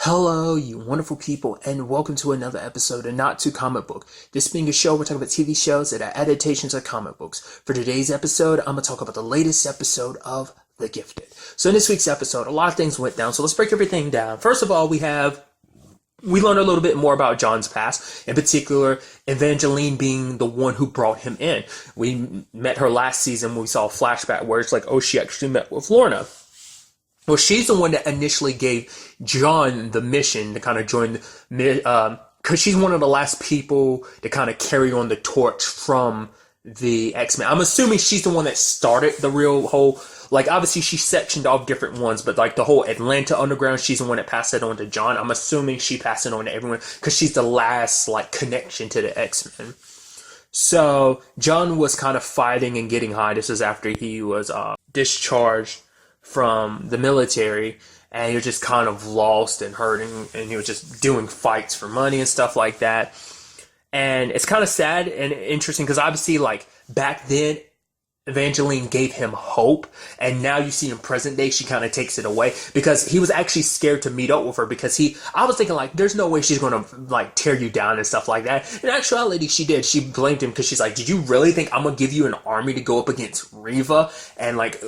Hello, you wonderful people, and welcome to another episode of Not Too Comic Book. This being a show, we're talking about TV shows that are adaptations of comic books. For today's episode, I'm going to talk about the latest episode of The Gifted. So in this week's episode, a lot of things went down, so let's break everything down. First of all, we learned a little bit more about John's past, in particular, Evangeline being the one who brought him in. We met her last season when we saw a flashback where it's like, oh, she actually met with Lorna. Well, she's the one that initially gave John the mission to kind of join, because she's one of the last people to kind of carry on the torch from the X-Men. I'm assuming she's the one that started the real whole, like, obviously she sectioned off different ones, but like the whole Atlanta Underground, she's the one that passed it on to John. I'm assuming she passed it on to everyone because she's the last, like, connection to the X-Men. So John was kind of fighting and getting high. This is after he was discharged from the military, and he was just kind of lost and hurting, and he was just doing fights for money and stuff like that. And it's kind of sad and interesting because obviously, like, back then Evangeline gave him hope, and now you see in present day she kind of takes it away because he was actually scared to meet up with her because I was thinking, like, there's no way she's gonna, like, tear you down and stuff like that. In actuality, she did. She blamed him because she's like, did you really think I'm gonna give you an army to go up against Reva? And like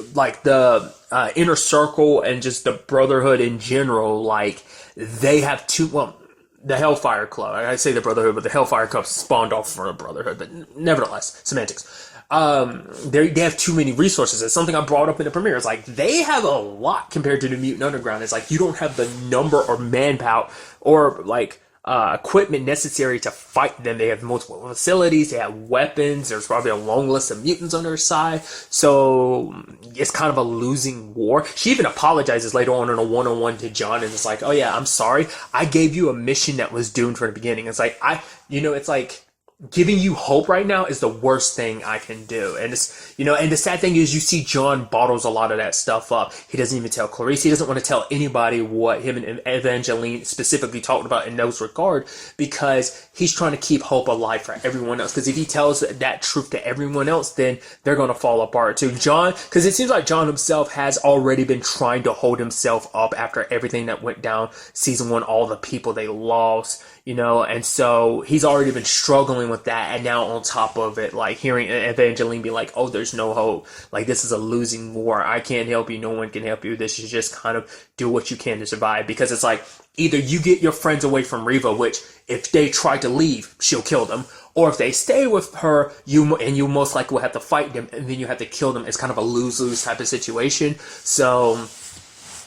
the inner circle and just the Brotherhood in general, like, they have the Hellfire Club. I say the Brotherhood, but the Hellfire Club spawned off from the Brotherhood. But nevertheless, semantics. They have too many resources. It's something I brought up in the premiere. It's like, they have a lot compared to the Mutant Underground. It's like, you don't have the number or manpower or, like, equipment necessary to fight them. They have multiple facilities. They have weapons. There's probably a long list of mutants on their side. So it's kind of a losing war. She even apologizes later on in a one-on-one to John, and it's like, oh yeah, I'm sorry. I gave you a mission that was doomed from the beginning. It's like, it's like, giving you hope right now is the worst thing I can do. And it's, and the sad thing is you see John bottles a lot of that stuff up. He doesn't even tell Clarice. He doesn't want to tell anybody what him and Evangeline specifically talked about in those regard because he's trying to keep hope alive for everyone else. Because if he tells that truth to everyone else, then they're going to fall apart too. John, because it seems like John himself has already been trying to hold himself up after everything that went down season 1, all the people they lost, and so he's already been struggling with that, and now on top of it, like, hearing Evangeline be like, oh, there's no hope, like, this is a losing war, I can't help you, no one can help you, this is just kind of do what you can to survive, because it's like, either you get your friends away from Reva, which, if they try to leave, she'll kill them, or if they stay with her, you most likely will have to fight them, and then you have to kill them. It's kind of a lose-lose type of situation, so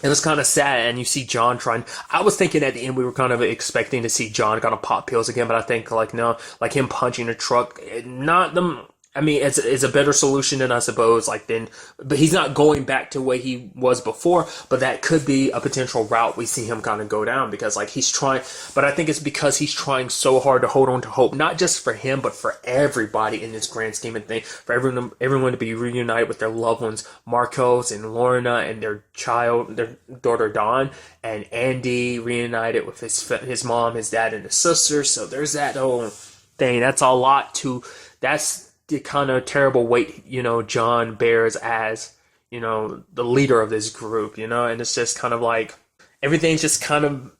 it was kind of sad, and you see John trying. I was thinking at the end we were kind of expecting to see John kind of pop pills again, but I think, like, no, like him punching a truck, not the. I mean, it's a better solution than, I suppose, like, then, but he's not going back to where he was before, but that could be a potential route we see him kind of go down, because, like, he's trying, but I think it's because he's trying so hard to hold on to hope, not just for him, but for everybody in this grand scheme of things, for everyone to be reunited with their loved ones, Marcos and Lorna and their daughter Dawn, and Andy reunited with his mom, his dad, and his sister, so there's that whole thing. That's a lot that's the kind of terrible weight, John bears as, the leader of this group, and it's just kind of like, everything's just kind of,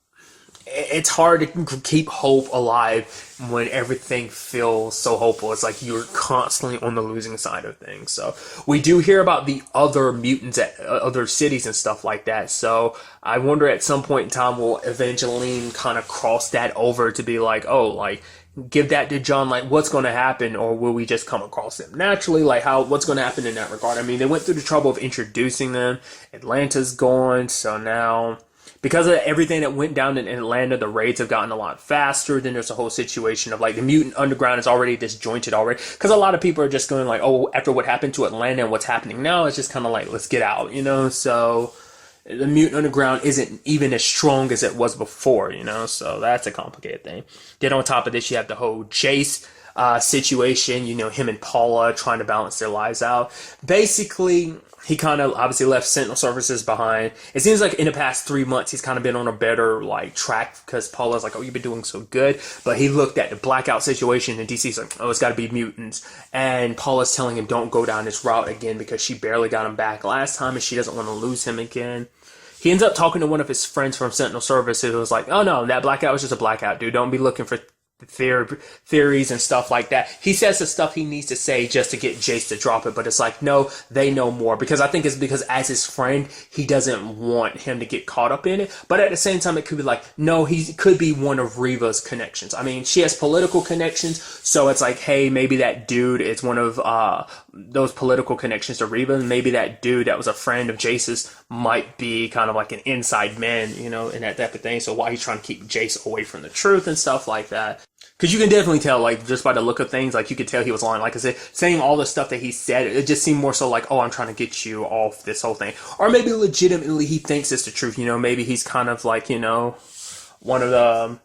it's hard to keep hope alive when everything feels so hopeful. It's like you're constantly on the losing side of things. So we do hear about the other mutants at other cities and stuff like that. So I wonder at some point in time, will Evangeline kind of cross that over to be like, oh, like, give that to John, like, what's going to happen, or will we just come across them naturally, like, what's going to happen in that regard? I mean, they went through the trouble of introducing them. Atlanta's gone, so now, because of everything that went down in Atlanta, the raids have gotten a lot faster. Then there's a whole situation of, like, the Mutant Underground is already disjointed already, because a lot of people are just going like, oh, after what happened to Atlanta and what's happening now, it's just kind of like, let's get out, so the Mutant Underground isn't even as strong as it was before, so that's a complicated thing. Then on top of this, you have the whole Chase situation, him and Paula trying to balance their lives out. Basically, he kind of obviously left Sentinel Services behind. It seems like in the past 3 months, he's kind of been on a better, like, track, because Paula's like, oh, you've been doing so good. But he looked at the blackout situation, and DC's like, oh, it's got to be mutants. And Paula's telling him, don't go down this route again, because she barely got him back last time, and she doesn't want to lose him again. he ends up talking to one of his friends from Sentinel Service who was like, oh no, that blackout was just a blackout, dude. Don't be looking for theories and stuff like that. He says the stuff he needs to say just to get Jace to drop it, but it's like, no, they know more. Because I think it's because as his friend, he doesn't want him to get caught up in it. But at the same time, it could be like, no, he could be one of Reva's connections. I mean, she has political connections, so it's like, hey, maybe that dude is one of those political connections to Reva. Maybe that dude that was a friend of Jace's might be kind of like an inside man, you know, and that type of thing. So why he's trying to keep Jace away from the truth and stuff like that. Because you can definitely tell, like, just by the look of things, like, you could tell he was lying. Like I said, saying all the stuff that he said, it just seemed more so like, oh, I'm trying to get you off this whole thing. Or maybe legitimately he thinks it's the truth, you know, maybe he's kind of like, you know, one of the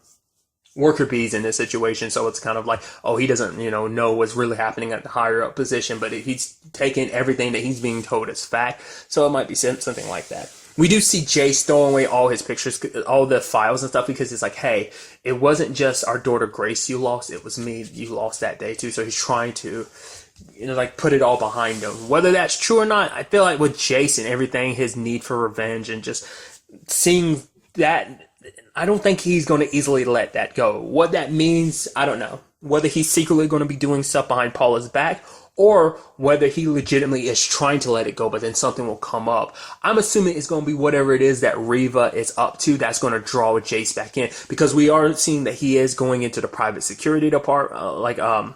worker bees in this situation. So it's kind of like, oh, he doesn't, you know what's really happening at the higher up position, but he's taking everything that he's being told as fact. So it might be something like that. We do see Jace throwing away all his pictures, all the files and stuff, because it's like, hey, it wasn't just our daughter Grace you lost, it was me you lost that day too. So he's trying to, you know, like, put it all behind him. Whether that's true or not, I feel like with Jace and everything, his need for revenge and just seeing that, I don't think he's going to easily let that go. What that means, I don't know. Whether he's secretly going to be doing stuff behind Paula's back, or whether he legitimately is trying to let it go, but then something will come up. I'm assuming it's going to be whatever it is that Reva is up to that's going to draw Jace back in, because we are seeing that he is going into the private security department,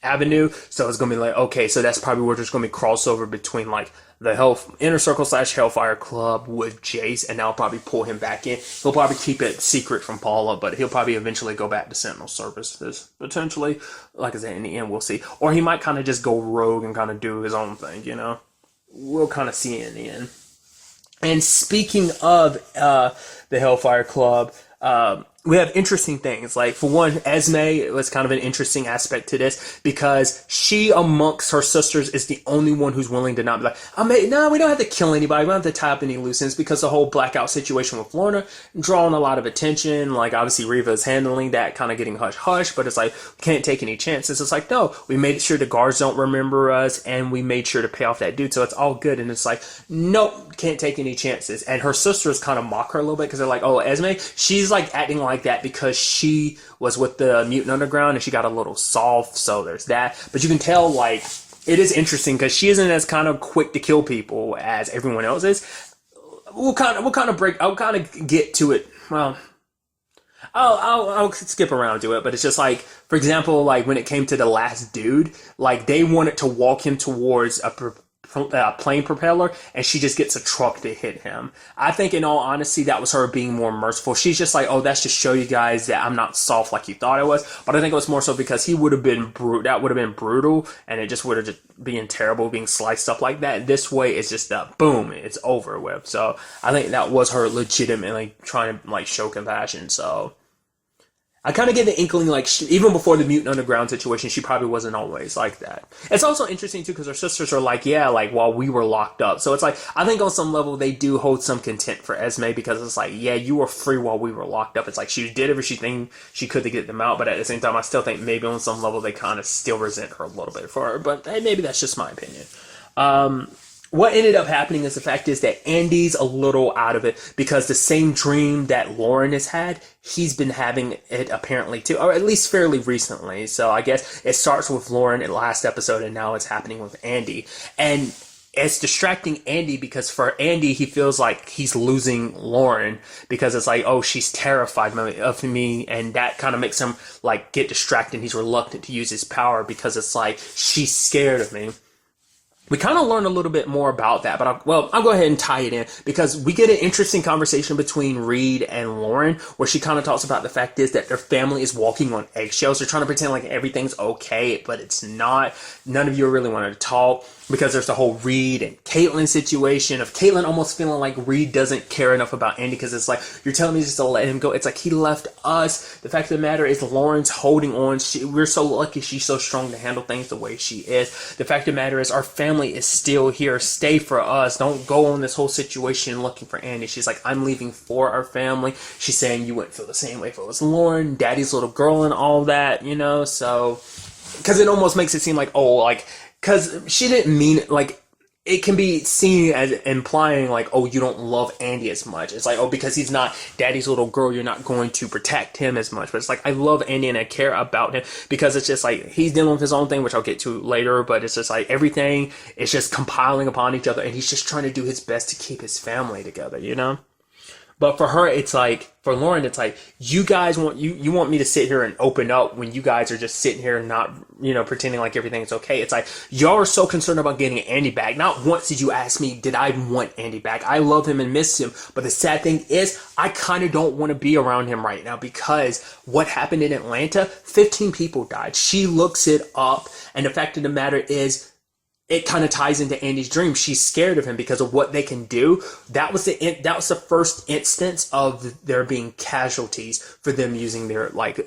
avenue. So it's going to be like, okay, so that's probably where there's going to be crossover between like the Inner Circle / Hellfire Club with Jace, and that'll probably pull him back in. He'll probably keep it secret from Paula, but he'll probably eventually go back to Sentinel Services, potentially. Like I said, in the end, we'll see. Or he might kind of just go rogue and kind of do his own thing, you know? We'll kind of see in the end. And speaking of the Hellfire Club, we have interesting things. Like, for one, Esme was kind of an interesting aspect to this, because she, amongst her sisters, is the only one who's willing to not be like, no, we don't have to kill anybody, we don't have to tie up any loose ends, because the whole blackout situation with Lorna drawing a lot of attention. Like, obviously Reva is handling that, kind of getting hush-hush, but it's like, we can't take any chances. It's like, no, we made sure the guards don't remember us, and we made sure to pay off that dude, so it's all good. And it's like, nope, can't take any chances. And her sisters kind of mock her a little bit, because they're like, oh, Esme, she's like acting like that because she was with the Mutant Underground and she got a little soft, so there's that. But you can tell, like, it is interesting because she isn't as kind of quick to kill people as everyone else is. I'll kind of get to it. Well, I'll skip around to it, but it's just like, for example, like when it came to the last dude, like they wanted to walk him towards a plane propeller, and she just gets a truck to hit him. I think, in all honesty, that was her being more merciful. She's just like, oh, that's just show you guys that I'm not soft like you thought I was. But I think it was more so because he would have been that would have been brutal, and it just would have just been terrible being sliced up like that. This way, it's just boom, it's over with. So I think that was her legitimately trying to like show compassion. So I kind of get the inkling, like, even before the Mutant Underground situation, she probably wasn't always like that. It's also interesting, too, because her sisters are like, yeah, like, while we were locked up. So it's like, I think on some level, they do hold some contempt for Esme, because it's like, yeah, you were free while we were locked up. It's like, she did everything she could to get them out, but at the same time, I still think maybe on some level, they kind of still resent her a little bit for her. But hey, maybe that's just my opinion. What ended up happening is the fact is that Andy's a little out of it, because the same dream that Lauren has had, he's been having it apparently too, or at least fairly recently. So I guess it starts with Lauren in the last episode, and now it's happening with Andy. And it's distracting Andy, because for Andy, he feels like he's losing Lauren, because it's like, oh, she's terrified of me, and that kind of makes him like get distracted. He's reluctant to use his power, because it's like, she's scared of me. We kind of learn a little bit more about that, but I'll go ahead and tie it in, because we get an interesting conversation between Reed and Lauren, where she kind of talks about the fact is that their family is walking on eggshells. They're trying to pretend like everything's okay, but it's not. None of you really want to talk, because there's the whole Reed and Caitlyn situation of Caitlyn almost feeling like Reed doesn't care enough about Andy, because it's like, you're telling me just to let him go. It's like, he left us. The fact of the matter is Lauren's holding on. We're so lucky she's so strong to handle things the way she is. The fact of the matter is our family is still here. Stay for us. Don't go on this whole situation looking for Andy. She's like, I'm leaving for our family. She's saying you wouldn't feel the same way if it was Lauren, daddy's little girl, and all that, you know? So, because it almost makes it seem like, oh, like, because she didn't mean it, like, it can be seen as implying like, oh, you don't love Andy as much. It's like, oh, because he's not daddy's little girl, you're not going to protect him as much. But it's like, I love Andy and I care about him because it's just like, he's dealing with his own thing, which I'll get to later, but it's just like everything is just compiling upon each other and he's just trying to do his best to keep his family together, you know? But for her, it's like, for Lauren, it's like, you guys want, you want me to sit here and open up when you guys are just sitting here and not, pretending like everything's okay. It's like, y'all are so concerned about getting Andy back. Not once did you ask me, did I want Andy back? I love him and miss him. But the sad thing is, I kind of don't want to be around him right now because what happened in Atlanta, 15 people died. She looks it up. And the fact of the matter is, it kind of ties into Andy's dream. She's scared of him because of what they can do. That was the first instance of there being casualties for them using their, like,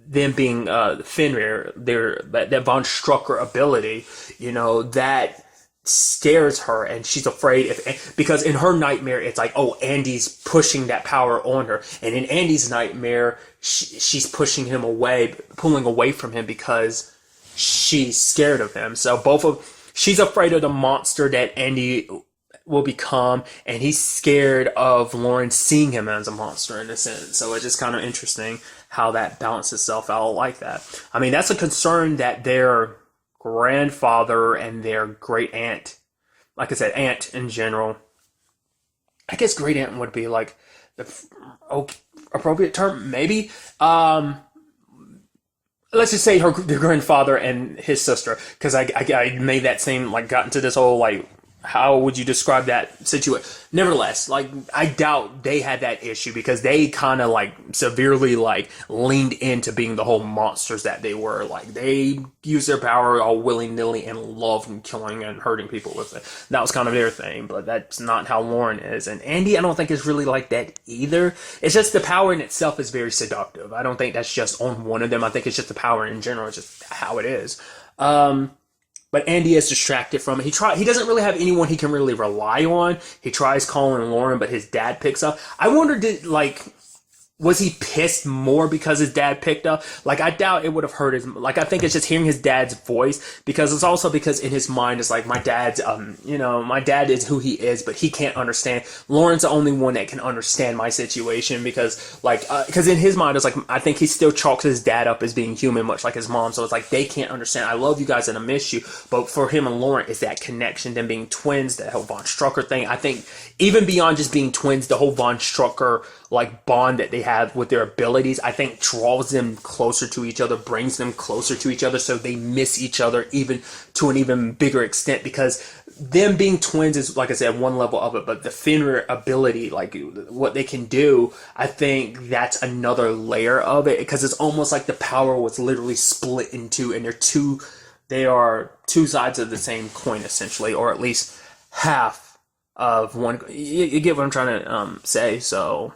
them being Fenrir, that von Strucker ability, that scares her and she's afraid because in her nightmare it's like, oh, Andy's pushing that power on her, and in Andy's nightmare she's pushing him away, pulling away from him because she's scared of him. So she's afraid of the monster that Andy will become, and he's scared of Lauren seeing him as a monster in a sense. So it's just kind of interesting how that balances itself out like that. I mean, that's a concern that their grandfather and their great aunt, like I said, aunt in general, I guess great aunt would be like the appropriate term, maybe. Let's just say their grandfather and his sister, because I made that seem like got into this whole like, how would you describe that situation? Nevertheless, like, I doubt they had that issue because they kind of like severely like leaned into being the whole monsters that they were. Like, they used their power all willy-nilly and loved and killing and hurting people with it. That was kind of their thing, but that's not how Lauren is. And Andy, I don't think is really like that either. It's just the power in itself is very seductive. I don't think that's just on one of them. I think it's just the power in general. It's just how it is. But Andy is distracted from it. He doesn't really have anyone he can really rely on. He tries calling Lauren, but his dad picks up. I wonder, was he pissed more because his dad picked up? Like, I doubt it would have hurt his, like, I think it's just hearing his dad's voice, because it's also because in his mind, it's like, my dad's, my dad is who he is, but he can't understand. Lauren's the only one that can understand my situation because in his mind, it's like, I think he still chalks his dad up as being human, much like his mom. So it's like, they can't understand. I love you guys and I miss you. But for him and Lauren, it's that connection, them being twins, that whole Von Strucker thing. I think even beyond just being twins, the whole Von Strucker, like, bond that they have with their abilities, I think draws them closer to each other, brings them closer to each other, so they miss each other even to an even bigger extent, because them being twins is, like I said, one level of it, but the Fenrir ability, like what they can do, I think that's another layer of it, because it's almost like the power was literally split in two, and they are two sides of the same coin, essentially, or at least half of one. You get what I'm trying to say. So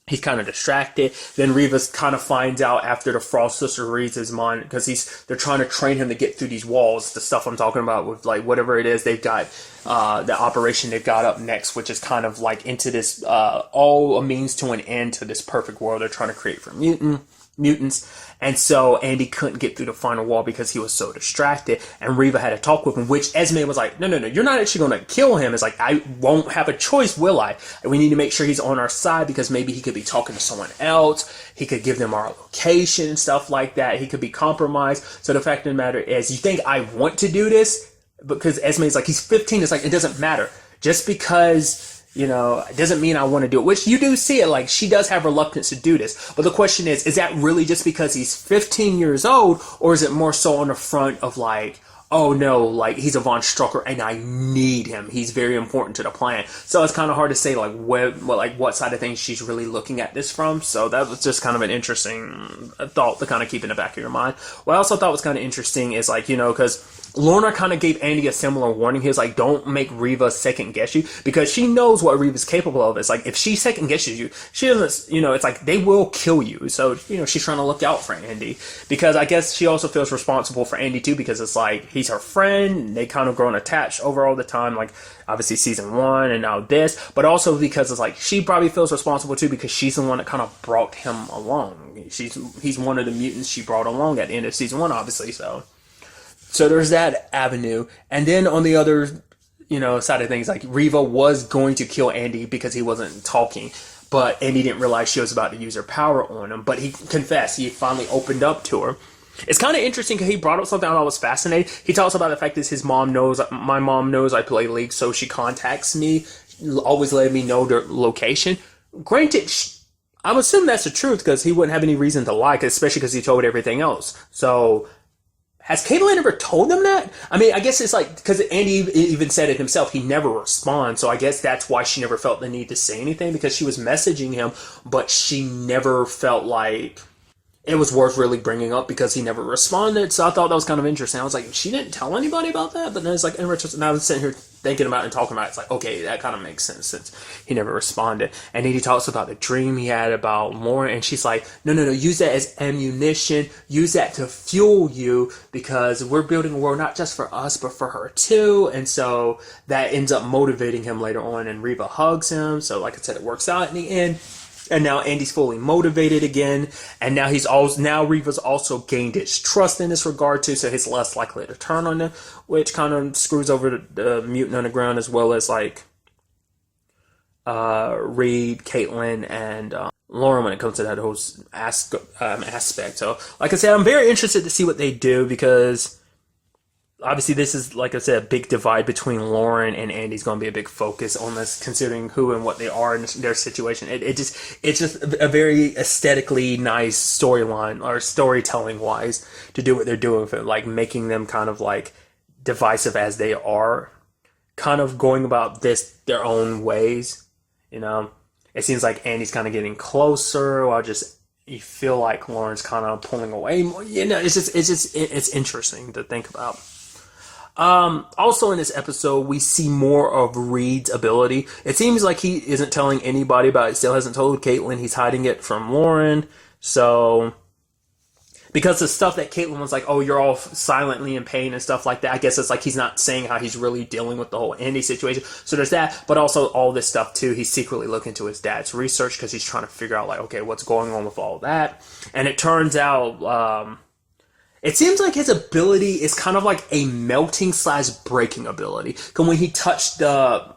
he's kind of distracted. Then Rivas kind of finds out after the Frost sister reads his mind, because they're trying to train him to get through these walls. The stuff I'm talking about with, like, whatever it is they've got, the operation they've got up next, which is kind of like into this, all a means to an end to this perfect world they're trying to create for mutants. And so Andy couldn't get through the final wall because he was so distracted. And Reva had a talk with him, which Esme was like, no, you're not actually going to kill him. It's like, I won't have a choice, will I? And we need to make sure he's on our side, because maybe he could be talking to someone else. He could give them our location and stuff like that. He could be compromised. So the fact of the matter is, you think I want to do this? Because Esme's like, he's 15. It's like, it doesn't matter. Just because, it doesn't mean I want to do it, which you do see it. Like, she does have reluctance to do this. But the question is that really just because he's 15 years old, or is it more so on the front of like, oh no, like, he's a Von Strucker and I need him. He's very important to the plan. So it's kind of hard to say like what side of things she's really looking at this from. So that was just kind of an interesting thought to kind of keep in the back of your mind. What I also thought was kind of interesting is like, because Lorna kind of gave Andy a similar warning. He was like, don't make Reva second guess you, because she knows what Reva's capable of. It's like, if she second guesses you, she doesn't, it's like, they will kill you. So, she's trying to look out for Andy, because I guess she also feels responsible for Andy too, because it's like, he's her friend. They kind of grown attached over all the time. Like, obviously season 1 and now this, but also because it's like, she probably feels responsible too, because she's the one that kind of brought him along. He's one of the mutants she brought along at the end of season 1, obviously. So there's that avenue. And then on the other side of things. Like Reva was going to kill Andy because he wasn't talking, but Andy didn't realize she was about to use her power on him. But he confessed. He finally opened up to her. It's kind of interesting because he brought up something I thought was fascinating. He talks about the fact that my mom knows I play League, so she contacts me, always letting me know their location. Granted, I would assume that's the truth because he wouldn't have any reason to lie, especially because he told everything else. So, has Caitlyn ever told them that? I mean, I guess it's like, because Andy even said it himself, he never responds, so I guess that's why she never felt the need to say anything, because she was messaging him, but she never felt like it was worth really bringing up because he never responded. So I thought that was kind of interesting. I was like, she didn't tell anybody about that? But then it's like, and I was sitting here thinking about it and talking about it. It's like, okay, that kind of makes sense since he never responded. And then he talks about the dream he had about Lauren. And she's like, no, use that as ammunition. Use that to fuel you because we're building a world not just for us, but for her too. And so that ends up motivating him later on. And Reva hugs him. So like I said, it works out in the end. And now Andy's fully motivated again, and now Reva's also gained his trust in this regard too, so he's less likely to turn on them, which kind of screws over the Mutant Underground as well as like Reed, Caitlyn, and Lauren when it comes to that whole aspect. So, like I said, I'm very interested to see what they do because obviously this is, like I said, a big divide between Lauren and Andy's going to be a big focus on this, considering who and what they are in their situation. It's just a very aesthetically nice storyline, or storytelling wise, to do what they're doing for, like, making them kind of like divisive as they are, kind of going about this their own ways. It seems like Andy's kind of getting closer, while just you feel like Lauren's kind of pulling away more. It's interesting to think about. Also in this episode, we see more of Reed's ability. It seems like he isn't telling anybody about it. Still hasn't told Caitlyn. He's hiding it from Lauren. So, because the stuff that Caitlyn was like, oh, you're all silently in pain and stuff like that. I guess it's like he's not saying how he's really dealing with the whole Andy situation. So there's that. But also all this stuff too. He's secretly looking to his dad's research because he's trying to figure out like, okay, what's going on with all that. And it turns out, it seems like his ability is kind of like a melting/breaking ability. Because when he touched the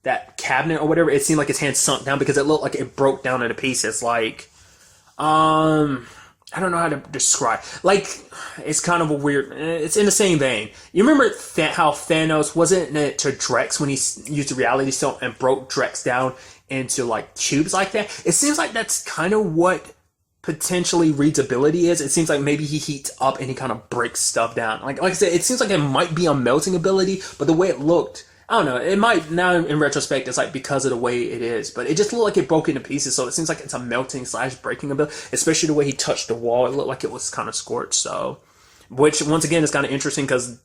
that cabinet or whatever, it seemed like his hand sunk down because it looked like it broke down into pieces. Like, I don't know how to describe. Like, it's kind of a weird. It's in the same vein. You remember how Thanos wasn't it to Drex when he used the reality stone and broke Drex down into like tubes like that? It seems like that's kind of what potentially Reed's ability is. It seems like maybe he heats up and he kind of breaks stuff down. Like I said, it seems like it might be a melting ability, but the way it looked, I don't know, it might, now in retrospect, it's like because of the way it is, but it just looked like it broke into pieces, so it seems like it's a melting/breaking ability, especially the way he touched the wall. It looked like it was kind of scorched, so, which, once again, is kind of interesting, because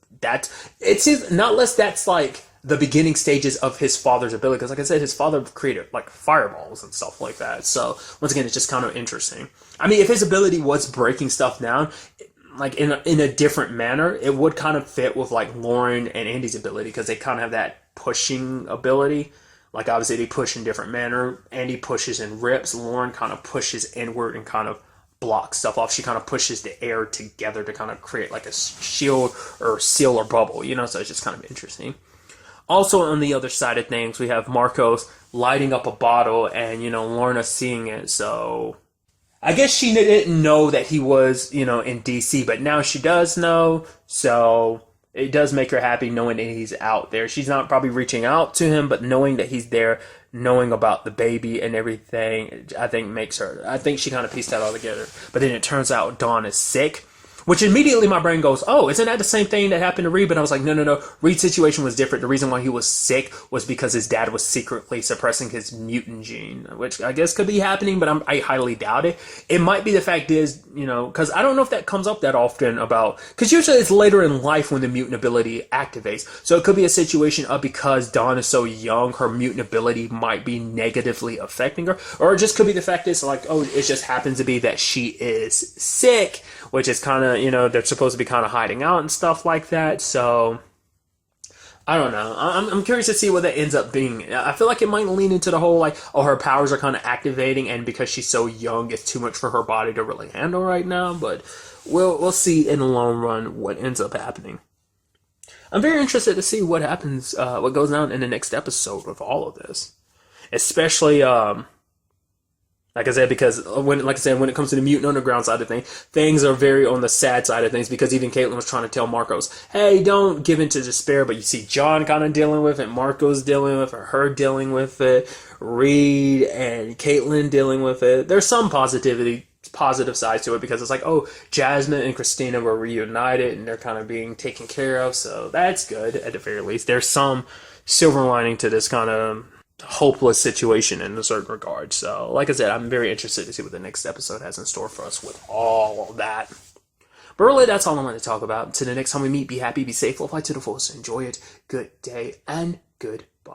it seems, not less that's like the beginning stages of his father's ability, because like I said, his father created like fireballs and stuff like that, so once again, it's just kind of interesting. I mean, if his ability was breaking stuff down, like in a different manner, it would kind of fit with like Lauren and Andy's ability, because they kind of have that pushing ability. Like obviously they push in different manner. Andy pushes and rips. Lauren kind of pushes inward and kind of blocks stuff off. She kind of pushes the air together to kind of create like a shield or seal or bubble, so it's just kind of interesting. Also on the other side of things, we have Marcos lighting up a bottle and, Lorna seeing it, so I guess she didn't know that he was, in DC, but now she does know, so it does make her happy knowing that he's out there. She's not probably reaching out to him, but knowing that he's there, knowing about the baby and everything, I think she kind of pieced that all together. But then it turns out Dawn is sick, which immediately my brain goes, oh, isn't that the same thing that happened to Reed? But I was like, no. Reed's situation was different. The reason why he was sick was because his dad was secretly suppressing his mutant gene, which I guess could be happening, but I highly doubt it. It might be the fact is, because I don't know if that comes up that often because usually it's later in life when the mutant ability activates. So it could be a situation of because Dawn is so young, her mutant ability might be negatively affecting her. Or it just could be the fact is like, oh, it just happens to be that she is sick, which is kind of, they're supposed to be kind of hiding out and stuff like that. So, I don't know. I'm curious to see what that ends up being. I feel like it might lean into the whole, like, oh, her powers are kind of activating, and because she's so young, it's too much for her body to really handle right now. But we'll see in the long run what ends up happening. I'm very interested to see what happens, what goes on in the next episode with all of this, especially like I said, because when it comes to the Mutant Underground side of things, things are very on the sad side of things, because even Caitlin was trying to tell Marcos, hey, don't give in to despair, but you see John kind of dealing with it, Marcos dealing with it, her dealing with it, Reed and Caitlin dealing with it. There's some positive sides to it, because it's like, oh, Jasmine and Christina were reunited and they're kind of being taken care of, so that's good at the very least. There's some silver lining to this kind of hopeless situation in a certain regard. So, like I said, I'm very interested to see what the next episode has in store for us with all of that. But really, that's all I want to talk about. Until the next time we meet, be happy, be safe, live life to the fullest, enjoy it. Good day and goodbye.